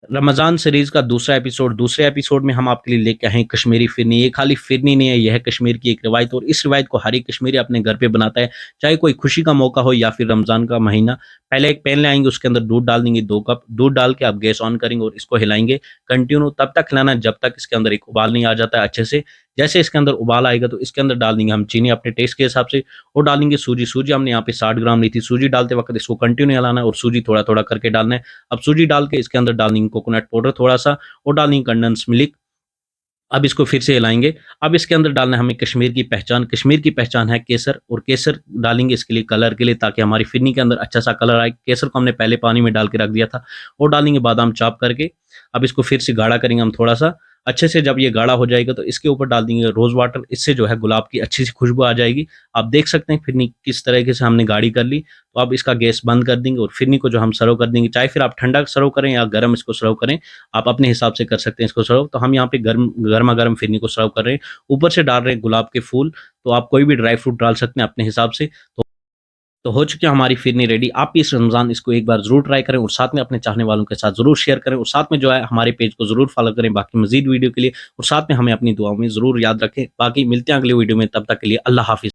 Ramzan series का दूसरे episode में हम आपके लिए लेके आए हैं कश्मीरी फ़िरनी। ये खाली फ़िरनी नहीं है, यह है कश्मीर की एक रिवायत और इस रिवायत को हर एक कश्मीरी अपने घर पे बनाता है, चाहे कोई खुशी का मौका हो या फिर रमज़ान का महीना। पहले एक पैन ले आएँगे, उसके अंदर दूध डाल देंगे 2 कप, दूध डाल के आप गैस ऑन करेंगे और इसको हिलाएँगे कंटिन्यू तब तक हिलाना है जब तक इसके अंदर एक उबाल नहीं आ जाता है अच्छे से। जैसे इसके अंदर उबाल आएगा तो इसके अंदर डाल देंगे हम चीनी अपने टेस्ट के हिसाब से और डालेंगे सूजी। सूजी हमने यहाँ पे 60 ग्राम ली थी। सूजी डालते वक़्त इसको कंटिन्यू हिलाना है और सूजी थोड़ा-थोड़ा करके डालना है। अब सूजी डाल के इसके अंदर डालेंगे कोकोनट पाउडर थोड़ा-सा और डालेंगे कंडेंस मिल्क। अब इसको फिर से हिलाएँगे। अब इसके अंदर डालना है हमें कश्मीर की पहचान। कश्मीर की पहचान है केसर और केसर डालेंगे इसके लिए कलर के लिए ताकि हमारी फिरनी के अंदर अच्छा-सा कलर आए। केसर को हमने पहले पानी में डाल के रख दिया था और डालेंगे बादाम चॉप करके। अब इसको फिर से गाढ़ा करेंगे हम थोड़ा-सा। अच्छे से जब ये गाढ़ा हो जाएगा तो इसके ऊपर डाल देंगे रोज़ वाटर। इससे जो है गुलाब की अच्छी-सी खुशबू आ जाएगी। आप देख सकते हैं फिरनी किस तरीके से हमने गाढ़ी कर ली। तो अब इसका गैस बंद कर देंगे और फिरनी को जो हम सर्व कर देंगे, चाहे फिर आप ठंडा सर्व करें या गरम इसको सर्व करें, आप अपने हिसाब से कर सकते हैं इसको सर्व। तो हम यहाँ पे गरमा-गरम फिरनी को सर्व कर रहे हैं। ऊपर से डाल रहे हैं गुलाब के फूल, तो आप कोई भी ड्राई फ्रूट डाल सकते हैं अपने हिसाब से। तो हो चुकी है हमारी फिरनी रेडी। आप इस रमज़ान इसको एक बार ज़रूर ट्राई करें और साथ में अपने चाहने वालों के साथ ज़रूर शेयर करें और साथ में जो है हमारे पेज को ज़रूर फ़ॉलो करें बाकी मज़ीद वीडियो के लिए और साथ में हमें अपनी दुआओं में ज़रूर याद रखें। बाकी मिलते हैं अगली वीडियो में, तब तक के लिए अल्लाह हाफ़िज़।